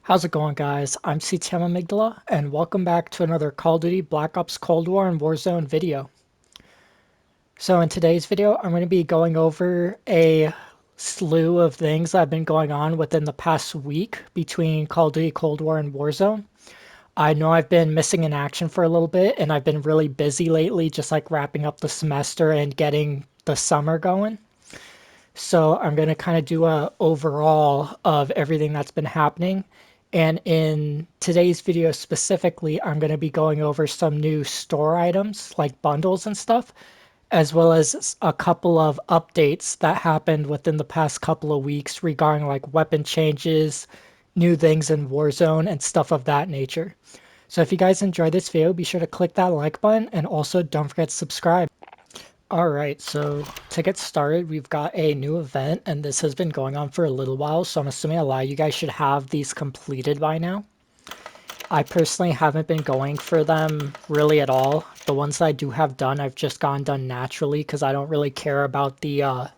How's it going, guys? I'm CTM Amygdala, and welcome back to another Call of Duty Black Ops Cold War and Warzone video. So in today's video, I'm going to be going over a slew of things that have been going on within the past week between Call of Duty Cold War and Warzone. I know I've been missing in action for a little bit, and I've been really busy lately, just like wrapping up the semester and getting the summer going. So I'm going to kind of do a overall of everything that's been happening. And in today's video specifically, I'm going to be going over some new store items like bundles and stuff, as well as a couple of updates that happened within the past couple of weeks regarding like weapon changes, new things in Warzone, and stuff of that nature. So if you guys enjoyed this video, be sure to click that like button and also don't forget to subscribe. Alright, so to get started, we've got a new event, and this has been going on for a little while, so I'm assuming a lot of you guys should have these completed by now. I personally haven't been going for them really at all. The ones that I do have done, I've just gone done naturally because I don't really care about the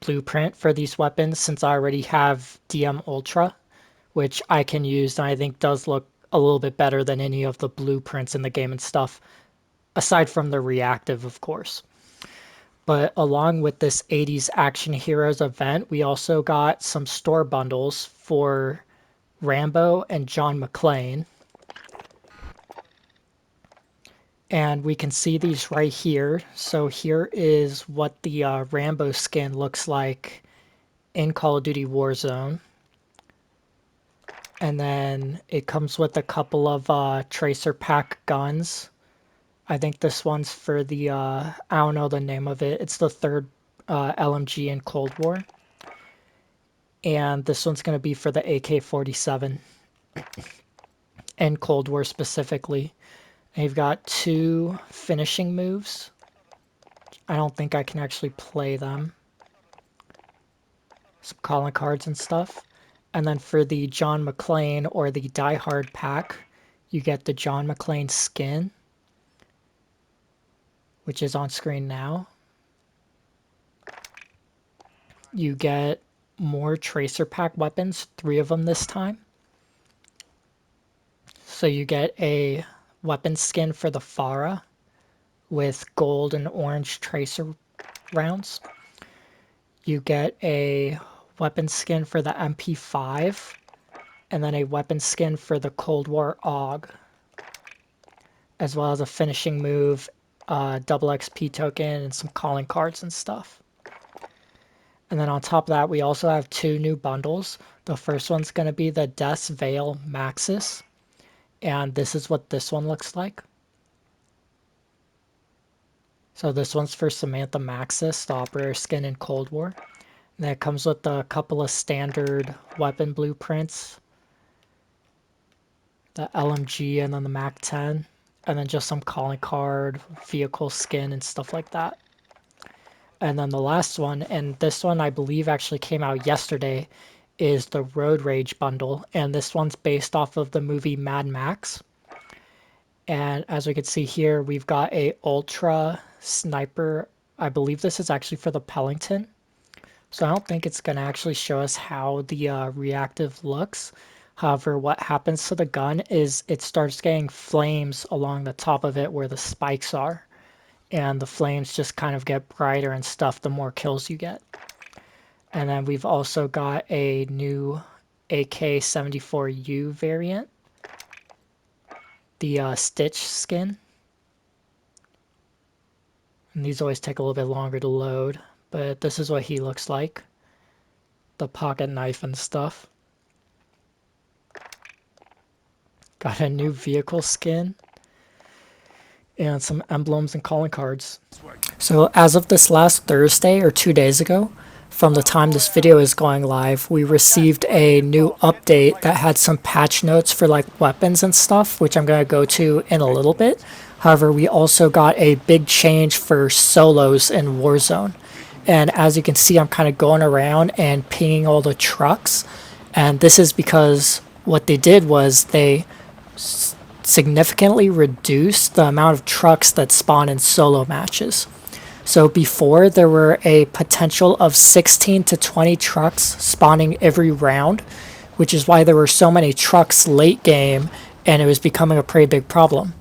blueprint for these weapons since I already have DM Ultra, which I can use and I think does look a little bit better than any of the blueprints in the game and stuff, aside from the reactive, of course. But along with this 80s Action Heroes event, we also got some store bundles for Rambo and John McClane. And we can see these right here. So here is what the Rambo skin looks like in Call of Duty Warzone. And then it comes with a couple of tracer pack guns. I think this one's for the, I don't know the name of it. It's the third LMG in Cold War. And this one's going to be for the AK-47 in Cold War specifically. And you've got two finishing moves. I don't think I can actually play them. Some calling cards and stuff. And then for the John McClane or the Die Hard pack, you get the John McClane skin, which is on screen now. You get more tracer pack weapons, 3 of them this time. So you get a weapon skin for the Farah with gold and orange tracer rounds. You get a weapon skin for the MP5, and then a weapon skin for the Cold War AUG, as well as a finishing move, double XP token, and some calling cards and stuff. And then on top of that, we also have 2 new bundles. The first one's going to be the Death's Veil Maxis, and this is what this one looks like. So this one's for Samantha Maxis, the operator skin in Cold War. And then it comes with a couple of standard weapon blueprints, the LMG and then the MAC-10, and then just some calling card, vehicle skin, and stuff like that. And then the last one, and this one I believe actually came out yesterday, is the Road Rage bundle, and this one's based off of the movie Mad Max. And as we can see here, we've got a Ultra Sniper. I believe this is actually for the Pellington. So I don't think it's going to actually show us how the reactive looks. However, what happens to the gun is it starts getting flames along the top of it where the spikes are. And the flames just kind of get brighter and stuff the more kills you get. And then we've also got a new AK-74U variant. The Stitch skin. And these always take a little bit longer to load, but this is what he looks like. The pocket knife and stuff. Got a new vehicle skin. And some emblems and calling cards. So as of this last Thursday or 2 days ago, from the time this video is going live, we received a new update that had some patch notes for like weapons and stuff, which I'm going to go to in a little bit. However, we also got a big change for solos in Warzone. And as you can see, I'm kind of going around and pinging all the trucks. And this is because what they did was they significantly reduced the amount of trucks that spawn in solo matches. So before, there were a potential of 16 to 20 trucks spawning every round, which is why there were so many trucks late game and it was becoming a pretty big problem.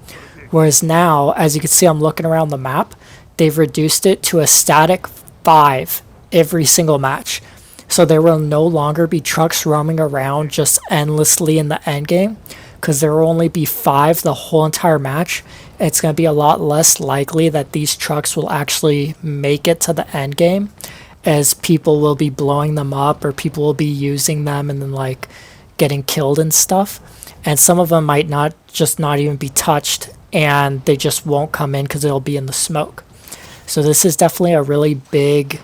Whereas now, as you can see, I'm looking around the map, they've reduced it to a static 5 every single match. So there will no longer be trucks roaming around just endlessly in the end game, because there will only be 5 the whole entire match. It's going to be a lot less likely that these trucks will actually make it to the end game, as people will be blowing them up or people will be using them and then like getting killed and stuff. And some of them might not even be touched, and they just won't come in because it'll be in the smoke. So this is definitely a really big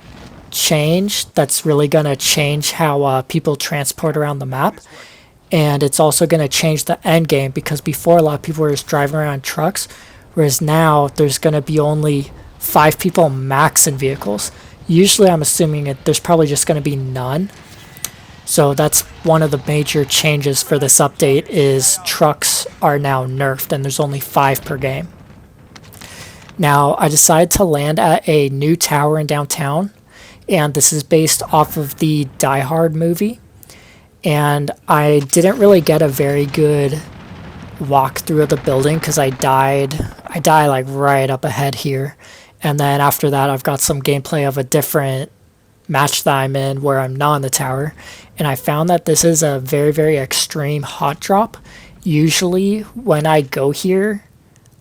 change that's really going to change how people transport around the map. And it's also going to change the end game, because before a lot of people were just driving around trucks, whereas now there's going to be only 5 people max in vehicles. Usually I'm assuming there's probably just going to be none. So that's one of the major changes for this update, is trucks are now nerfed and there's only 5 per game. Now I decided to land at a new tower in downtown, and this is based off of the Die Hard movie. And I didn't really get a very good walkthrough of the building because I died like right up ahead here. And then after that I've got some gameplay of a different match that I'm in where I'm not in the tower, and I found that this is a very, very extreme hot drop. Usually when I go here,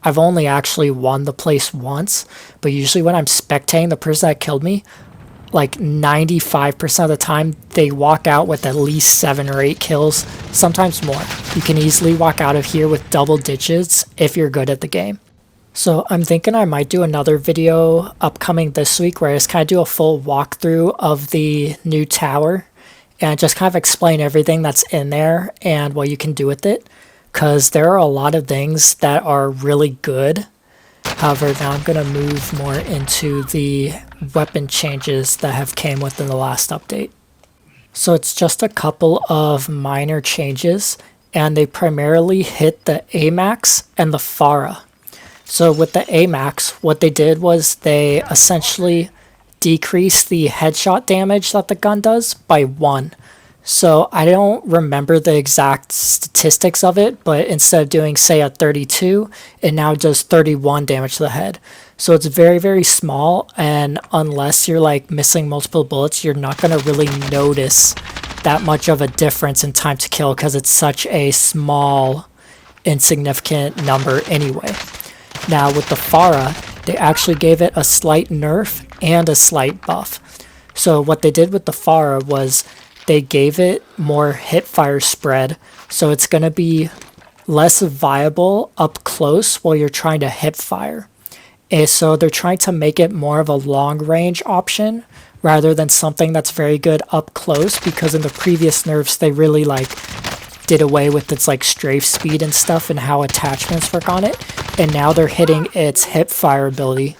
I've only actually won the place once, but usually when I'm spectating the person that killed me, like 95% of the time they walk out with at least 7 or 8 kills, sometimes more. You can easily walk out of here with double digits if you're good at the game. So I'm thinking I might do another video upcoming this week where I just kind of do a full walkthrough of the new tower and just kind of explain everything that's in there and what you can do with it, because there are a lot of things that are really good. However, now I'm going to move more into the weapon changes that have came within the last update. So it's just a couple of minor changes, and they primarily hit the AMAX and the FARA. So with the AMAX, what they did was they essentially decreased the headshot damage that the gun does by 1. So I don't remember the exact statistics of it, but instead of doing, say, a 32, it now does 31 damage to the head. So it's very, very small, and unless you're like missing multiple bullets, you're not going to really notice that much of a difference in time to kill, because it's such a small, insignificant number anyway. Now with the FARA, they actually gave it a slight nerf and a slight buff. So what they did with the FARA was they gave it more hipfire spread, so it's going to be less viable up close while you're trying to hipfire. And so they're trying to make it more of a long range option rather than something that's very good up close, because in the previous nerfs they really like did away with its like strafe speed and stuff and how attachments work on it, and now they're hitting its hipfire ability.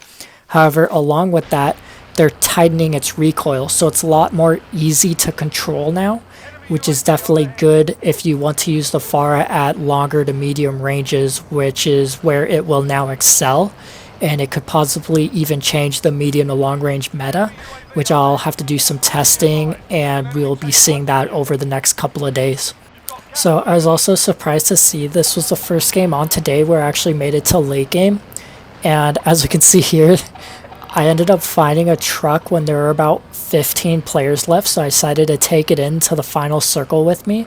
However, along with that, they're tightening its recoil, so it's a lot more easy to control now, which is definitely good if you want to use the FARA at longer to medium ranges, which is where it will now excel, and it could possibly even change the medium to long range meta, which I'll have to do some testing, and we'll be seeing that over the next couple of days. So I was also surprised to see this was the first game on today where I actually made it to late game, and as you can see here, I ended up finding a truck when there were about 15 players left, so I decided to take it into the final circle with me,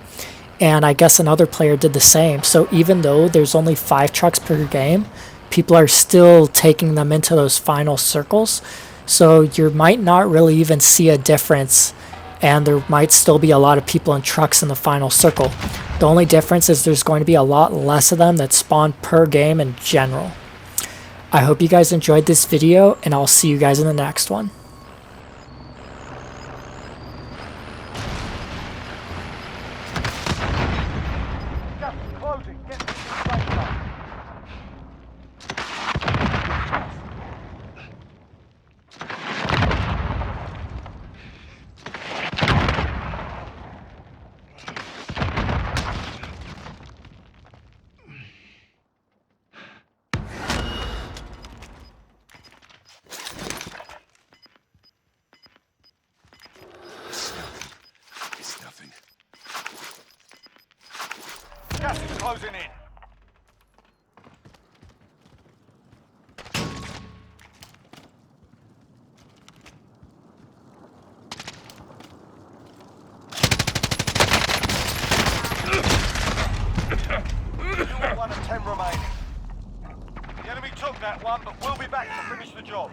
and I guess another player did the same. So even though there's only 5 trucks per game, people are still taking them into those final circles, so you might not really even see a difference, and there might still be a lot of people in trucks in the final circle. The only difference is there's going to be a lot less of them that spawn per game in general. I hope you guys enjoyed this video, and I'll see you guys in the next one. It's nothing. Gas is closing in. You got 1 of 10 remaining. The enemy took that one, but we'll be back to finish the job.